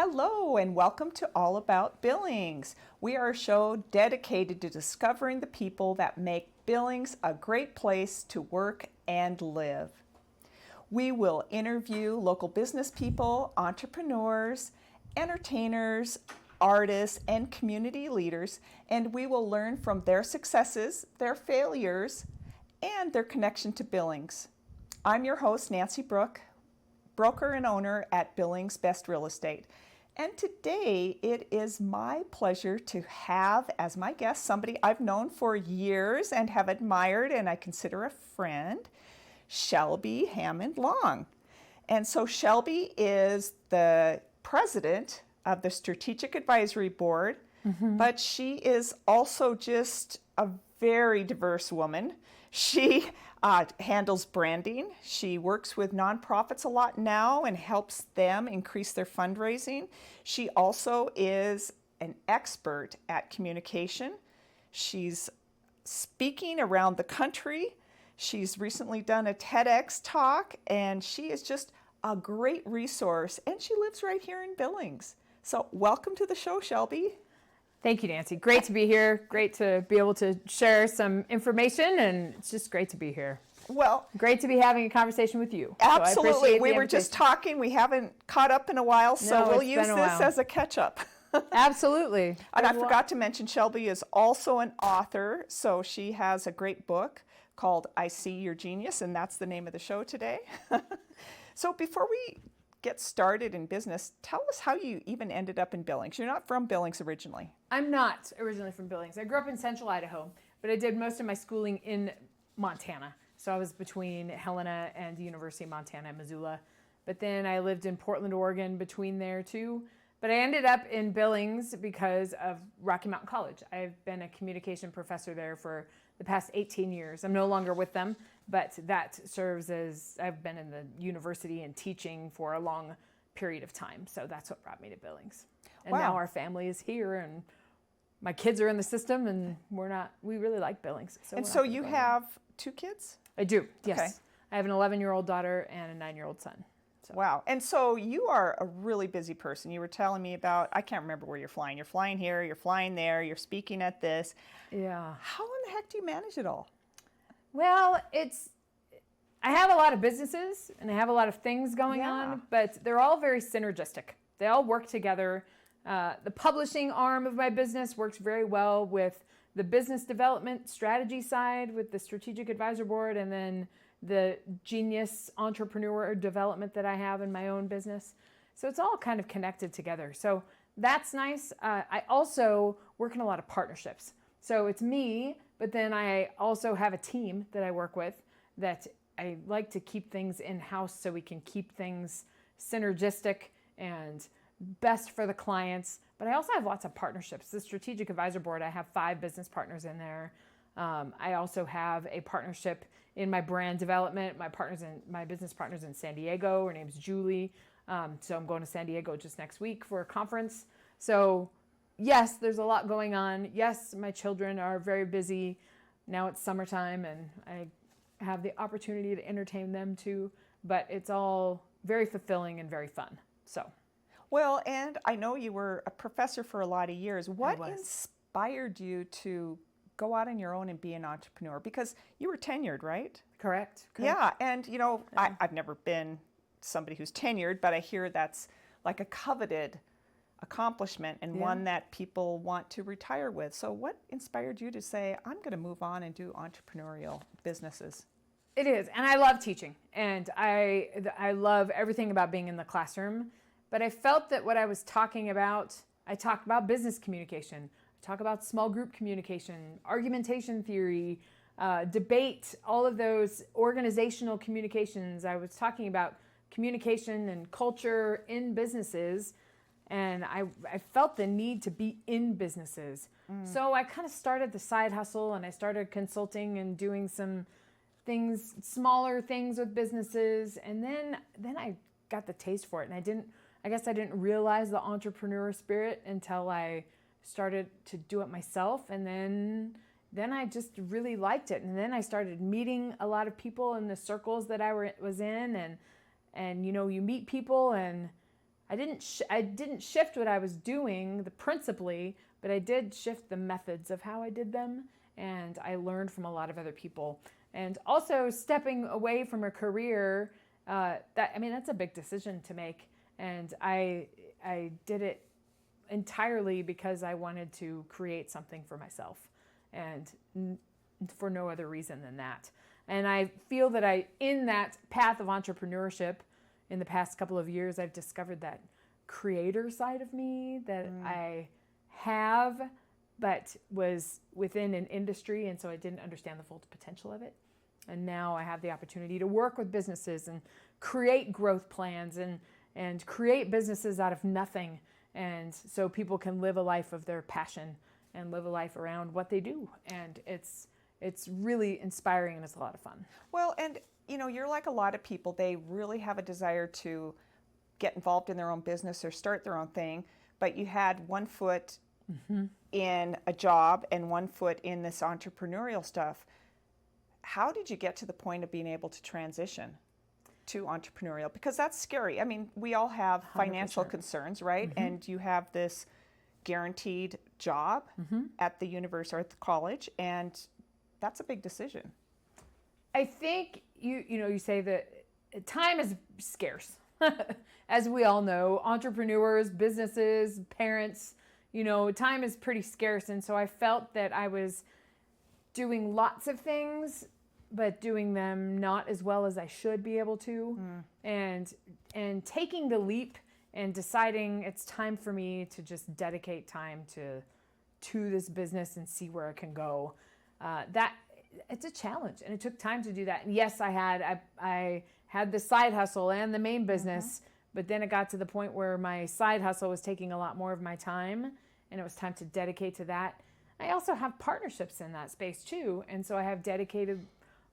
Hello and welcome to All About Billings. We are a show dedicated to discovering the people that make Billings a great place to work and live. We will interview local business people, entrepreneurs, entertainers, artists, and community leaders, and we will learn from their successes, their failures, and their connection to Billings. I'm your host, Nancy Brook, broker and owner at Billings Best Real Estate. And today it is my pleasure to have as my guest somebody I've known for years and have admired and I consider a friend, Shelby Hammond Long. And so Shelby is the president of the Strategic Advisory Board, but she is also just a very diverse woman. She handles branding. She works with nonprofits a lot now and helps them increase their fundraising. She also is an expert at communication. She's speaking around the country. She's recently done a TEDx talk, and she is just a great resource, and she lives right here in Billings. So welcome to the show, Shelby. Thank you, Nancy. Great to be here. Great to be able to share some information, and it's just great to be here. Well, great to be having a conversation with you. Absolutely. So we were just talking. We haven't caught up in a while, so we'll use this as a catch-up. Absolutely. And I forgot to mention Shelby is also an author, so she has a great book called I See Your Genius, and that's the name of the show today. So before we get started in business, tell us how you even ended up in Billings. You're not from Billings originally. I'm not originally from Billings. I grew up in central Idaho, but I did most of my schooling in Montana. So I was between Helena and the University of Montana, Missoula. But then I lived in Portland, Oregon between there too. But I ended up in Billings because of Rocky Mountain College. I've been a communication professor there for the past 18 years. I'm no longer with them, but that serves as I've been in the university and teaching for a long period of time. So that's what brought me to Billings. And now our family is here and my kids are in the system and we really like Billings. So you have 2 kids? I do, yes. Okay. I have an 11-year-old daughter and a 9-year-old son. So. Wow. And so you are a really busy person. You were telling me about, I can't remember where you're flying. You're flying here, you're flying there, you're speaking at this. Yeah. How in the heck do you manage it all? Well, I have a lot of businesses and I have a lot of things going on, but they're all very synergistic. They all work together. The publishing arm of my business works very well with the business development strategy side with the Strategic Advisor Board, and then the genius entrepreneur development that I have in my own business. So it's all kind of connected together. So that's nice. I also work in a lot of partnerships. So it's me, but then I also have a team that I work with that I like to keep things in-house so we can keep things synergistic and best for the clients. But I also have lots of partnerships. The Strategic Advisor Board, I have 5 business partners in there. I also have a partnership in my brand development. My business partner's in San Diego. Her name's Julie. So I'm going to San Diego just next week for a conference. So yes, there's a lot going on. Yes, my children are very busy. Now it's summertime and I have the opportunity to entertain them too. But it's all very fulfilling and very fun. So. Well, and I know you were a professor for a lot of years. What inspired you to go out on your own and be an entrepreneur? Because you were tenured, right? Correct. Yeah, and I've never been somebody who's tenured, but I hear that's like a coveted accomplishment and one that people want to retire with. So what inspired you to say, I'm going to move on and do entrepreneurial businesses? It is, and I love teaching, and I love everything about being in the classroom. But I felt that what I was talking about, I talked about business communication, I talk about small group communication, argumentation theory, debate, all of those organizational communications. I was talking about communication and culture in businesses, and I felt the need to be in businesses. So I kind of started the side hustle, and I started consulting and doing some things, smaller things with businesses, and then I got the taste for it, and I guess I didn't realize the entrepreneur spirit until I started to do it myself. And then I just really liked it. And then I started meeting a lot of people in the circles that I was in. And you know, you meet people and I didn't shift what I was doing, the principally, but I did shift the methods of how I did them, and I learned from a lot of other people. And also stepping away from a career, that's a big decision to make. And I did it entirely because I wanted to create something for myself, and for no other reason than that. And I feel that in that path of entrepreneurship, in the past couple of years, I've discovered that creator side of me that I have, but was within an industry, and so I didn't understand the full potential of it. And now I have the opportunity to work with businesses and create growth plans and create businesses out of nothing, and so people can live a life of their passion and live a life around what they do. And it's really inspiring, and it's a lot of fun. Well, and you're like a lot of people. They really have a desire to get involved in their own business or start their own thing, but you had one foot in a job and one foot in this entrepreneurial stuff. How did you get to the point of being able to transition to entrepreneurial? Because that's scary. I mean, we all have financial 100%. Concerns, right? And you have this guaranteed job at the university or at the college, and that's a big decision. I think you say that time is scarce. As we all know, entrepreneurs, businesses, parents, time is pretty scarce. And so I felt that I was doing lots of things, but doing them not as well as I should be able to. And taking the leap and deciding it's time for me to just dedicate time to this business and see where it can go. That it's a challenge, and it took time to do that. And yes, I had the side hustle and the main business, but then it got to the point where my side hustle was taking a lot more of my time, and it was time to dedicate to that. I also have partnerships in that space too, and so I have dedicated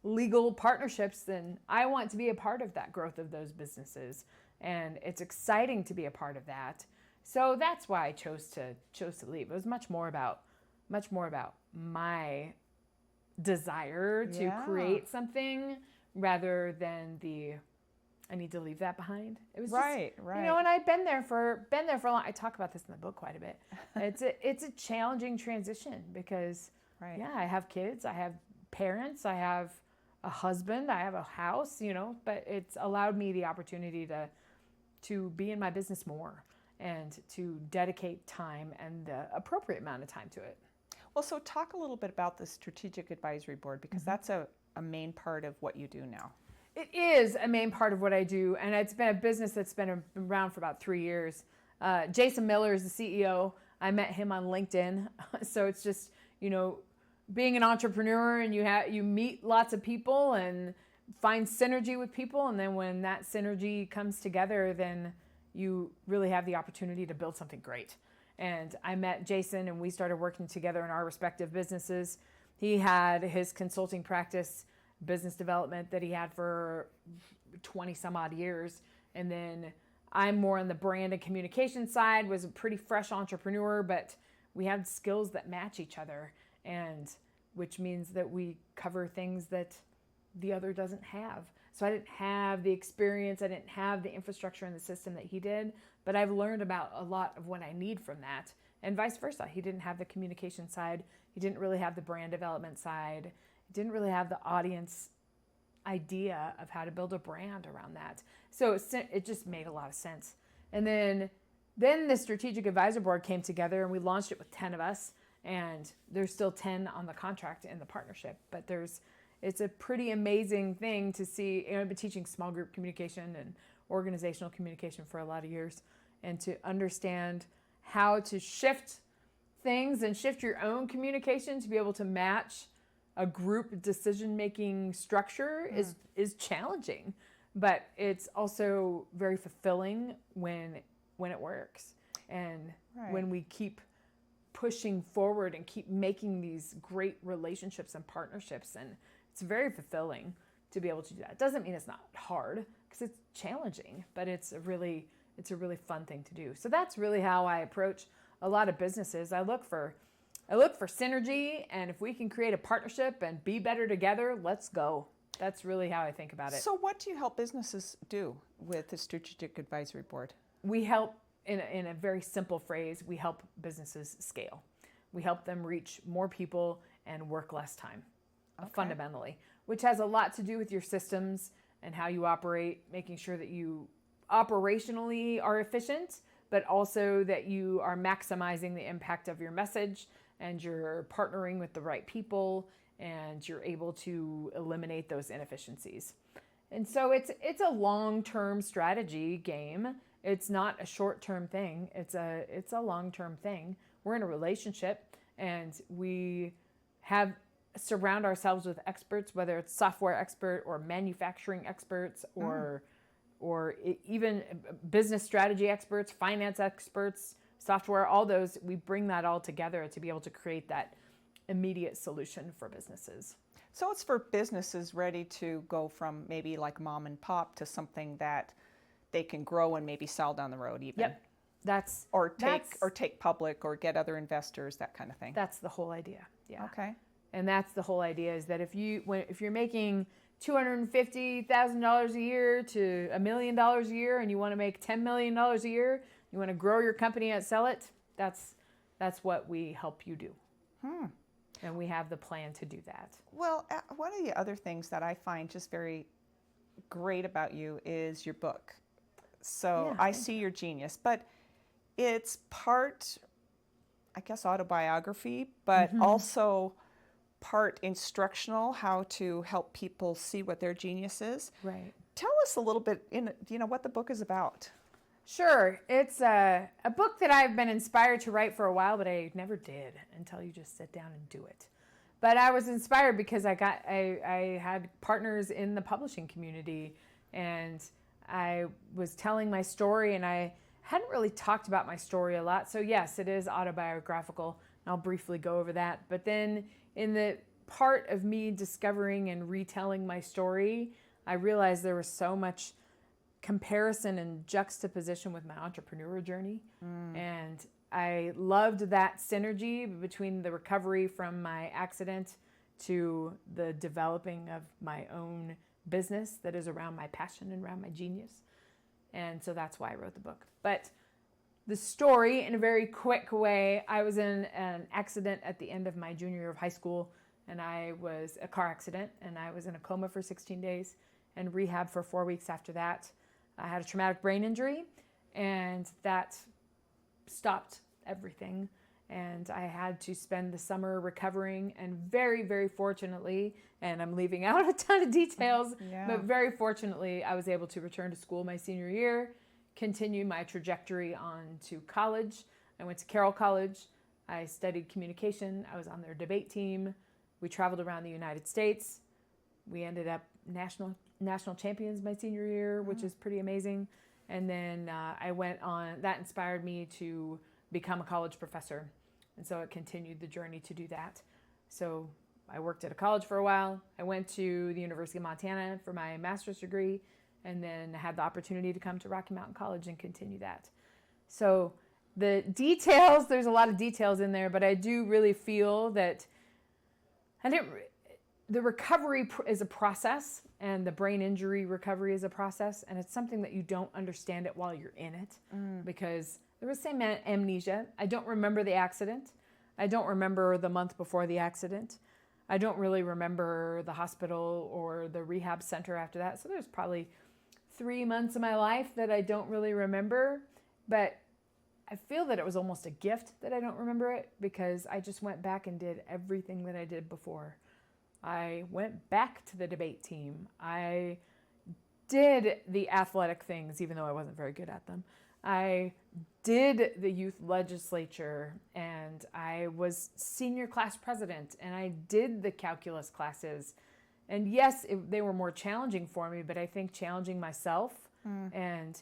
legal partnerships, and I want to be a part of that growth of those businesses, and it's exciting to be a part of that. So that's why I chose to leave. It was much more about my desire to create something rather than I need to leave that behind. It was right. And I've been there for a long. I talk about this in the book quite a bit. It's a challenging transition because I have kids, I have parents, I have a husband, I have a house, but it's allowed me the opportunity to be in my business more and to dedicate time and the appropriate amount of time to it. Well, so talk a little bit about the Strategic Advisory Board, because that's a main part of what you do now. It is a main part of what I do, and it's been a business that's been around for about 3 years. Jason Miller is the CEO. I met him on LinkedIn. So it's just, being an entrepreneur, and you meet lots of people and find synergy with people, and then when that synergy comes together, then you really have the opportunity to build something great. And I met Jason, and we started working together in our respective businesses. He had his consulting practice, business development, that he had for 20 some odd years. And then I'm more on the brand and communication side, was a pretty fresh entrepreneur, but we had skills that match each other, and which means that we cover things that the other doesn't have. So I didn't have the experience, I didn't have the infrastructure and the system that he did, but I've learned about a lot of what I need from that, and vice versa. He didn't have the communication side, he didn't really have the brand development side, he didn't really have the audience idea of how to build a brand around that. So it just made a lot of sense. And then the Strategic Advisor Board came together, and we launched it with 10 of us, and there's still 10 on the contract in the partnership, but it's a pretty amazing thing to see. I've been teaching small group communication and organizational communication for a lot of years, and to understand how to shift things and shift your own communication to be able to match a group decision-making structure is challenging, but it's also very fulfilling when it works, and when we keep pushing forward and keep making these great relationships and partnerships, and it's very fulfilling to be able to do that. It doesn't mean it's not hard, because it's challenging, but it's a really fun thing to do. So that's really how I approach a lot of businesses. I look for synergy, and if we can create a partnership and be better together, let's go. That's really how I think about it. So what do you help businesses do with the Strategic Advisory Board? we help, in a very simple phrase, we help businesses scale. We help them reach more people and work less time, fundamentally, which has a lot to do with your systems and how you operate, making sure that you operationally are efficient, but also that you are maximizing the impact of your message and you're partnering with the right people and you're able to eliminate those inefficiencies. And so it's a long-term strategy game. It's not a short-term thing. It's a long-term thing. We're in a relationship and we surround ourselves with experts, whether it's software expert or manufacturing experts or even business strategy experts, finance experts, software, all those. We bring that all together to be able to create that immediate solution for businesses. So it's for businesses ready to go from maybe like mom and pop to something that they can grow and maybe sell down the road even. Yep. Or take public or get other investors, that kind of thing. That's the whole idea. Yeah. Okay. And that's the whole idea, is that if you're making $250,000 a year to $1 million a year and you want to make $10 million a year, you want to grow your company and sell it, that's what we help you do. And we have the plan to do that. Well, one of the other things that I find just very great about you is your book. So I see your genius, but it's part, I guess, autobiography, but also part instructional, how to help people see what their genius is. Right. Tell us a little bit, what the book is about. Sure. It's a book that I've been inspired to write for a while, but I never did until you just sit down and do it. But I was inspired because I had partners in the publishing community, and I was telling my story, and I hadn't really talked about my story a lot. So yes, it is autobiographical, and I'll briefly go over that. But then in the part of me discovering and retelling my story, I realized there was so much comparison and juxtaposition with my entrepreneurial journey. And I loved that synergy between the recovery from my accident to the developing of my own business that is around my passion and around my genius. And so that's why I wrote the book. But the story, in a very quick way, I was in an accident at the end of my junior year of high school, and I was a car accident, and I was in a coma for 16 days and rehab for 4 weeks after that. I had a traumatic brain injury, and that stopped everything. And I had to spend the summer recovering, and very, very fortunately, and I'm leaving out a ton of details, but very fortunately, I was able to return to school my senior year, continue my trajectory on to college. I went to Carroll College. I studied communication. I was on their debate team. We traveled around the United States. We ended up national champions my senior year, which is pretty amazing. And then I went on, that inspired me to become a college professor. And so it continued the journey to do that. So I worked at a college for a while. I went to the University of Montana for my master's degree, and then had the opportunity to come to Rocky Mountain College and continue that. So the details, there's a lot of details in there, but I do really feel that the recovery is a process, and the brain injury recovery is a process, and it's something that you don't understand it while you're in it, because there was some amnesia. I don't remember the accident. I don't remember the month before the accident. I don't really remember the hospital or the rehab center after that. So there's probably 3 months of my life that I don't really remember, but I feel that it was almost a gift that I don't remember it, because I just went back and did everything that I did before. I went back to the debate team. I did the athletic things, even though I wasn't very good at them. I did the youth legislature, and I was senior class president, and I did the calculus classes. And yes, they were more challenging for me, but I think challenging myself and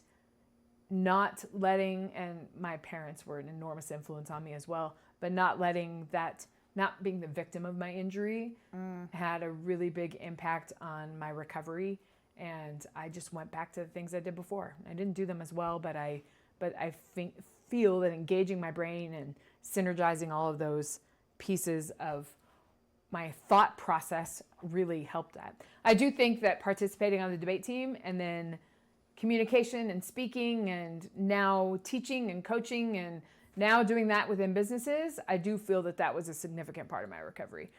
not letting, and my parents were an enormous influence on me as well, but not letting that, not being the victim of my injury had a really big impact on my recovery. And I just went back to the things I did before. I didn't do them as well, but I feel that engaging my brain and synergizing all of those pieces of my thought process really helped that. I do think that participating on the debate team and then communication and speaking and now teaching and coaching and now doing that within businesses, I do feel that that was a significant part of my recovery.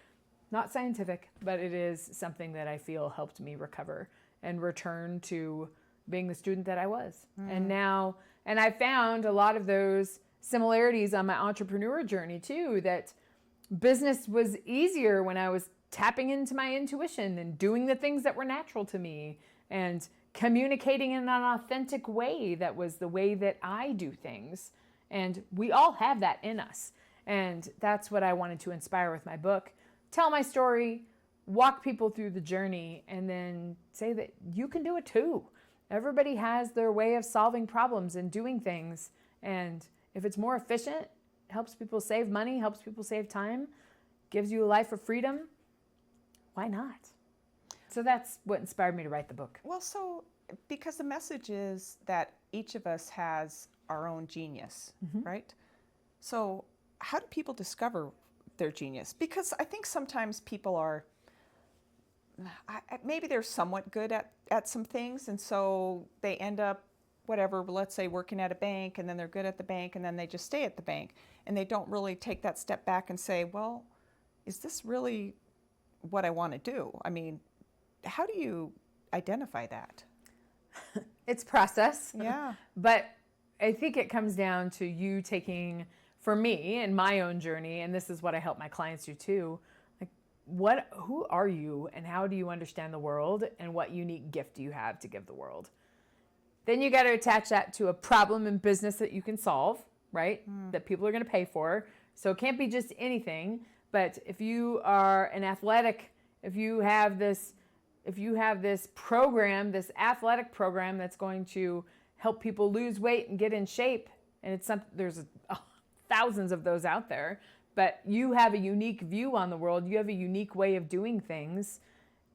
Not scientific, but it is something that I feel helped me recover and return to being the student that I was. And I found a lot of those similarities on my entrepreneur journey too, that business was easier when I was tapping into my intuition and doing the things that were natural to me and communicating in an authentic way that was the way that I do things. And we all have that in us. And that's what I wanted to inspire with my book. Tell my story, walk people through the journey, and then say that you can do it too. Everybody has their way of solving problems and doing things. And if it's more efficient, helps people save money, helps people save time, gives you a life of freedom, why not? So that's what inspired me to write the book. Well, so because the message is that each of us has our own genius, right? So how do people discover their genius? Because I think sometimes people are, maybe they're somewhat good at some things, and so they end up, whatever, let's say working at a bank, and then they're good at the bank, and then they just stay at the bank, and they don't really take that step back and say, well, is this really what I want to do? I mean, how do you identify that? It's process. Yeah. But I think it comes down to you taking, for me and my own journey, and this is what I help my clients do too, like who are you and how do you understand the world and what unique gift do you have to give the world? Then you got to attach that to a problem in business that you can solve, right? That people are going to pay for. So it can't be just anything, but if you are an athletic, if you have this program, this athletic program that's going to help people lose weight and get in shape, and there's thousands of those out there, but you have a unique view on the world, you have a unique way of doing things,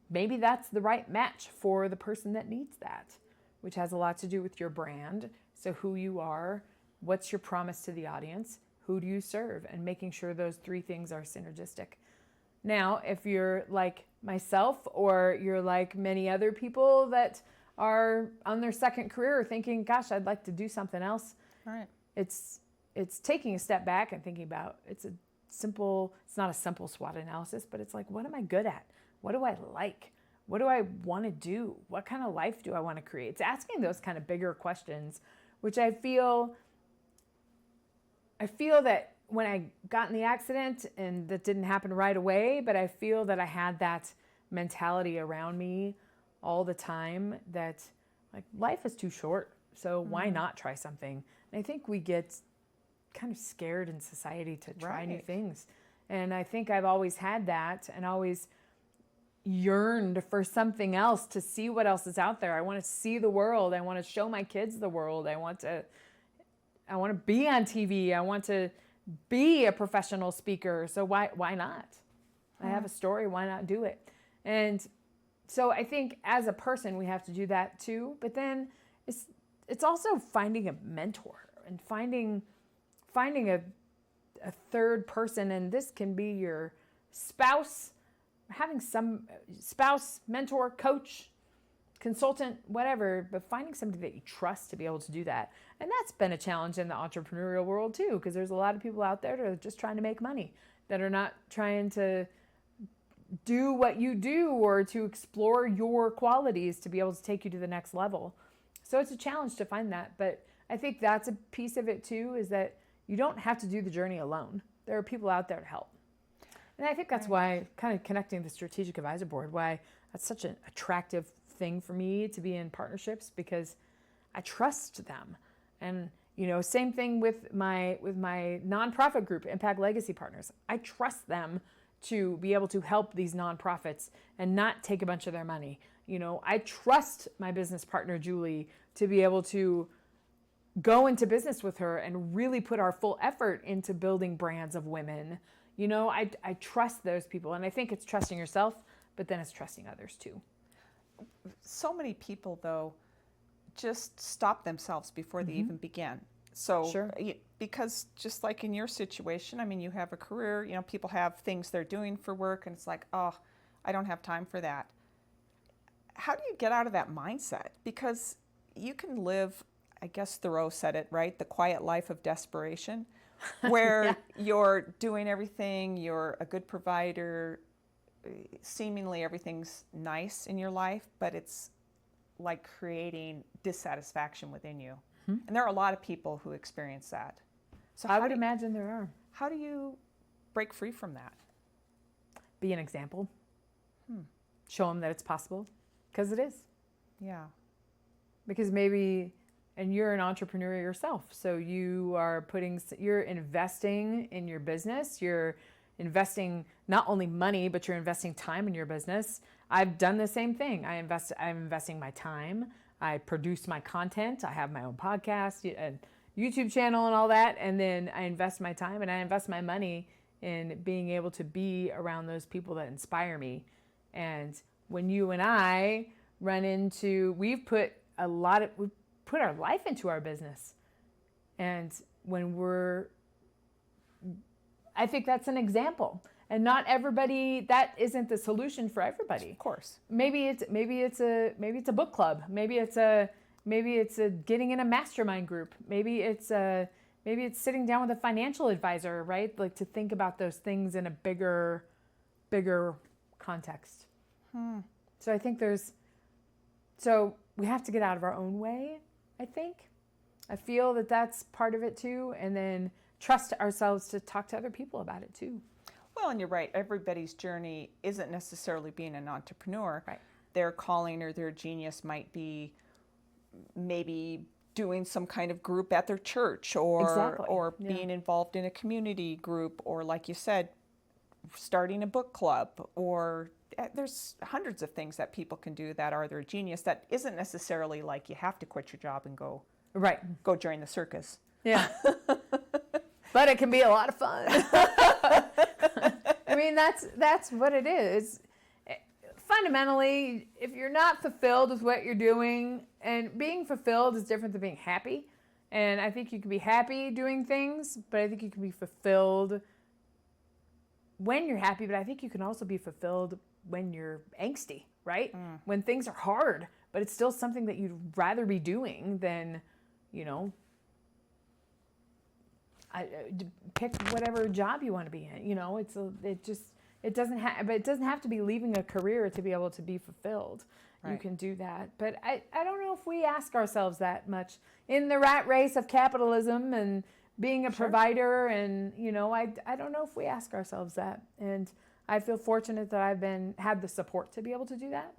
maybe that's the right match for the person that needs that, which has a lot to do with your brand. So who you are, what's your promise to the audience, who do you serve, and making sure those three things are synergistic. Now, if you're like myself or you're like many other people that are on their second career thinking, gosh, I'd like to do something else. Right. It's taking a step back and thinking about, it's not a simple SWOT analysis, but it's like, what am I good at? What do I like? What do I want to do? What kind of life do I want to create? It's asking those kind of bigger questions, which I feel that when I got in the accident, and that didn't happen right away, but I feel that I had that mentality around me all the time that like life is too short, so why not try something? And I think we get kind of scared in society to try new things. And I think I've always had that and always yearned for something else, to see what else is out there. I want to see the world. I want to show my kids the world. I want to be on TV. I want to be a professional speaker. So why not? I have a story. Why not do it? And so I think as a person, we have to do that too. But then it's also finding a mentor and finding a third person. And this can be your spouse, having some spouse, mentor, coach, consultant, whatever, but finding somebody that you trust to be able to do that. And that's been a challenge in the entrepreneurial world too, because there's a lot of people out there that are just trying to make money, that are not trying to do what you do or to explore your qualities to be able to take you to the next level. So it's a challenge to find that. But I think that's a piece of it too, is that you don't have to do the journey alone. There are people out there to help. And I think that's why, kind of connecting the Strategic Advisor Board, why that's such an attractive thing for me to be in partnerships, because I trust them. And same thing with my nonprofit group, Impact Legacy Partners. I trust them to be able to help these nonprofits and not take a bunch of their money. I trust my business partner, Julie, to be able to go into business with her and really put our full effort into building brands of women. I trust those people. And I think it's trusting yourself, but then it's trusting others too. So many people, though, just stop themselves before they even begin. So, Sure. Because just like in your situation, I mean, you have a career, people have things they're doing for work, and it's like, oh, I don't have time for that. How do you get out of that mindset? Because, you can live, I guess Thoreau said it, right? The quiet life of desperation, where Yeah. you're doing everything, you're a good provider, seemingly everything's nice in your life, but it's like creating dissatisfaction within you. And there are a lot of people who experience that. So I would imagine there are. how do you break free from that? Be an example. Show them that it's possible, because it is. Yeah. Because maybe, and you're an entrepreneur yourself, so you're investing in your business. You're investing not only money, but you're investing time in your business. I've done the same thing. I'm investing my time. I produce my content. I have my own podcast, a YouTube channel and all that. And then I invest my time and I invest my money in being able to be around those people that inspire me. And when you and I run into, we've put our life into our business. And I think that's an example. And not everybody, that isn't the solution for everybody. Of course. Maybe it's a book club. Maybe it's a getting in a mastermind group. Maybe it's sitting down with a financial advisor, right? Like to think about those things in a bigger context. So I think so we have to get out of our own way, I think. I feel that that's part of it too. And then trust ourselves to talk to other people about it too. Well, and you're right. Everybody's journey isn't necessarily being an entrepreneur. Right. Their calling or their genius might be maybe doing some kind of group at their church or being involved in a community group, or like you said, starting a book club, or there's hundreds of things that people can do that are their genius that isn't necessarily like you have to quit your job and go join the circus. Yeah. But it can be a lot of fun. I mean, that's what it is. Fundamentally, if you're not fulfilled with what you're doing, and being fulfilled is different than being happy. And I think you can be happy doing things, but I think you can be fulfilled when you're happy, but I think you can also be fulfilled when you're angsty, right? When things are hard, but it's still something that you'd rather be doing than, pick whatever job you want to be in. It doesn't have to be leaving a career to be able to be fulfilled. Right. You can do that. But I don't know if we ask ourselves that much in the rat race of capitalism and being a provider. And, I don't know if we ask ourselves that. And I feel fortunate that I've had the support to be able to do that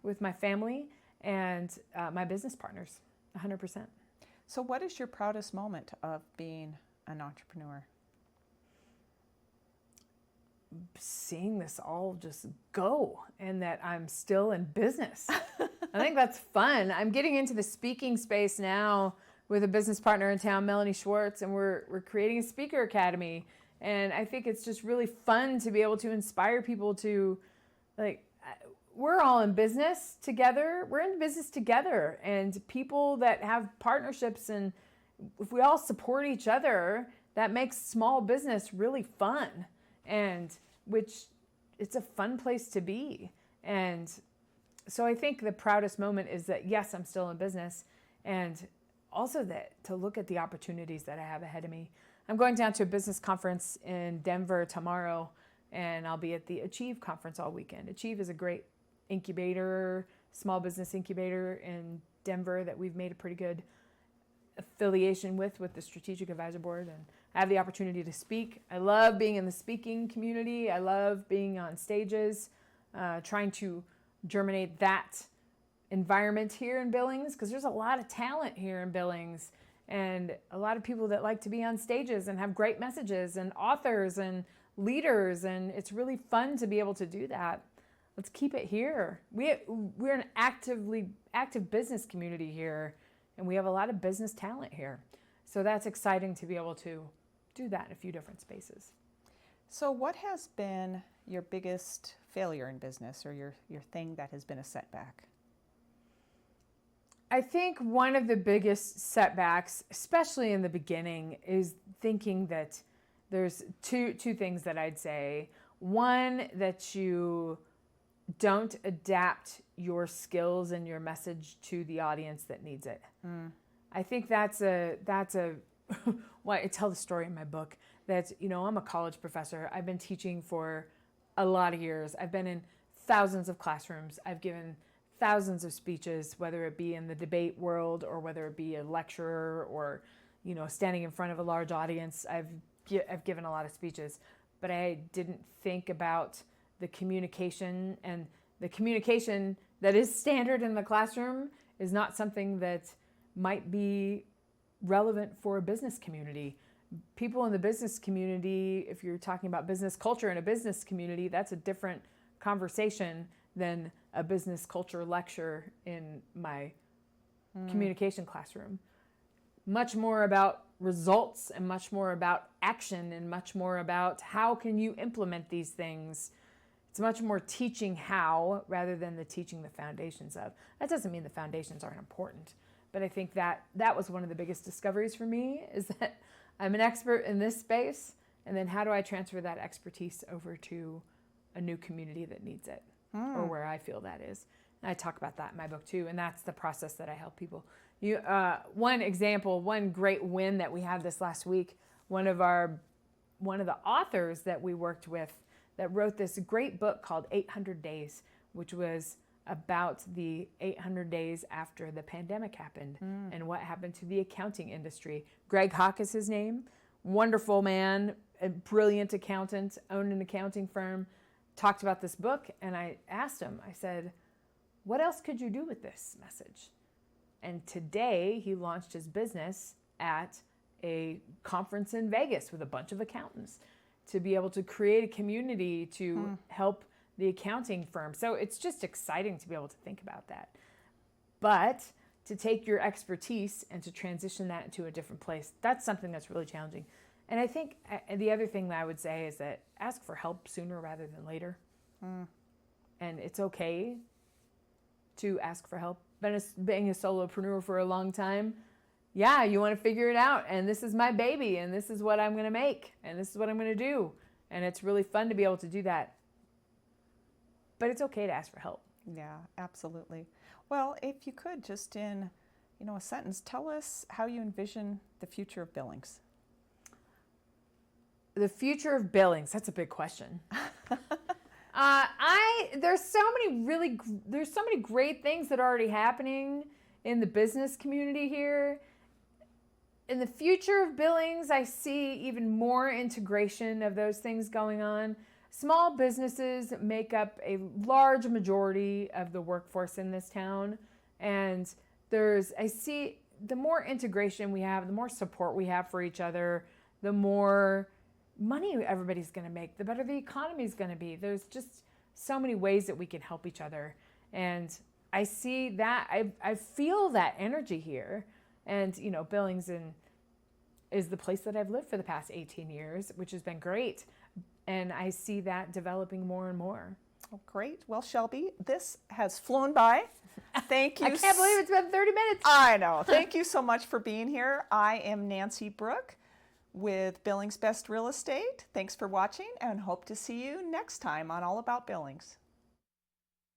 with my family and my business partners, 100%. So what is your proudest moment of being an entrepreneur? Seeing this all just go and that I'm still in business. I think that's fun. I'm getting into the speaking space now with a business partner in town, Melanie Schwartz, and we're creating a speaker academy. And I think it's just really fun to be able to inspire people to, we're all in business together. We're in business together, and people that have partnerships, and if we all support each other, that makes small business really fun. And which it's a fun place to be. And so I think the proudest moment is that, yes, I'm still in business, and also that to look at the opportunities that I have ahead of me. I'm going down to a business conference in Denver tomorrow, and I'll be at the Achieve conference all weekend. Achieve is a great incubator, small business incubator in Denver that we've made a pretty good affiliation with the Strategic Advisor Board, and I have the opportunity to speak. I love being in the speaking community. I love being on stages, trying to germinate that environment here in Billings, because there's a lot of talent here in Billings and a lot of people that like to be on stages and have great messages, and authors and leaders, and it's really fun to be able to do that. Let's keep it here. We're an active business community here, and we have a lot of business talent here. So that's exciting to be able to do that in a few different spaces. So what has been your biggest failure in business, or your thing that has been a setback? I think one of the biggest setbacks, especially in the beginning, is thinking that there's two things that I'd say. One, that you don't adapt your skills and your message to the audience that needs it. I think that's a well, I tell the story in my book that, I'm a college professor. I've been teaching for a lot of years. I've been in thousands of classrooms. I've given thousands of speeches, whether it be in the debate world or whether it be a lecturer or, standing in front of a large audience. I've given a lot of speeches, but I didn't think about the communication, and the communication that is standard in the classroom is not something that might be relevant for a business community. People in the business community, if you're talking about business culture in a business community, that's a different conversation than a business culture lecture in my communication classroom. Much more about results and much more about action and much more about how can you implement these things. It's much more teaching how rather than the teaching the foundations of. That doesn't mean the foundations aren't important, but I think that was one of the biggest discoveries for me, is that I'm an expert in this space, and then how do I transfer that expertise over to a new community that needs it, or where I feel that is. And I talk about that in my book too, and that's the process that I help people. One example, one great win that we had this last week, one of the authors that we worked with that wrote this great book called 800 Days, which was about the 800 days after the pandemic happened and what happened to the accounting industry. Greg Hawk is his name. Wonderful man, a brilliant accountant, owned an accounting firm, talked about this book, and I asked him, I said, what else could you do with this message? And today he launched his business at a conference in Vegas with a bunch of accountants to be able to create a community to help the accounting firm. So it's just exciting to be able to think about that. But to take your expertise and to transition that into a different place, that's something that's really challenging. And I think the other thing that I would say is that ask for help sooner rather than later. And it's okay to ask for help. Being a solopreneur for a long time, yeah, you want to figure it out. And this is my baby, and this is what I'm going to make, and this is what I'm going to do. And it's really fun to be able to do that. But it's okay to ask for help. Yeah, absolutely. Well, if you could, just in a sentence, tell us how you envision the future of Billings. The future of Billings, that's a big question. There's so many great things that are already happening in the business community here. In the future of Billings, I see even more integration of those things going on. Small businesses make up a large majority of the workforce in this town. And I see the more integration we have, the more support we have for each other, the more money everybody's going to make, the better the economy is going to be. There's just so many ways that we can help each other. And I see that, I feel that energy here. And, Billings is the place that I've lived for the past 18 years, which has been great. And I see that developing more and more. Oh, great. Well, Shelby, this has flown by. Thank you. I can't believe it's been 30 minutes. I know. Thank you so much for being here. I am Nancy Brooke with Billings Best Real Estate. Thanks for watching, and hope to see you next time on All About Billings.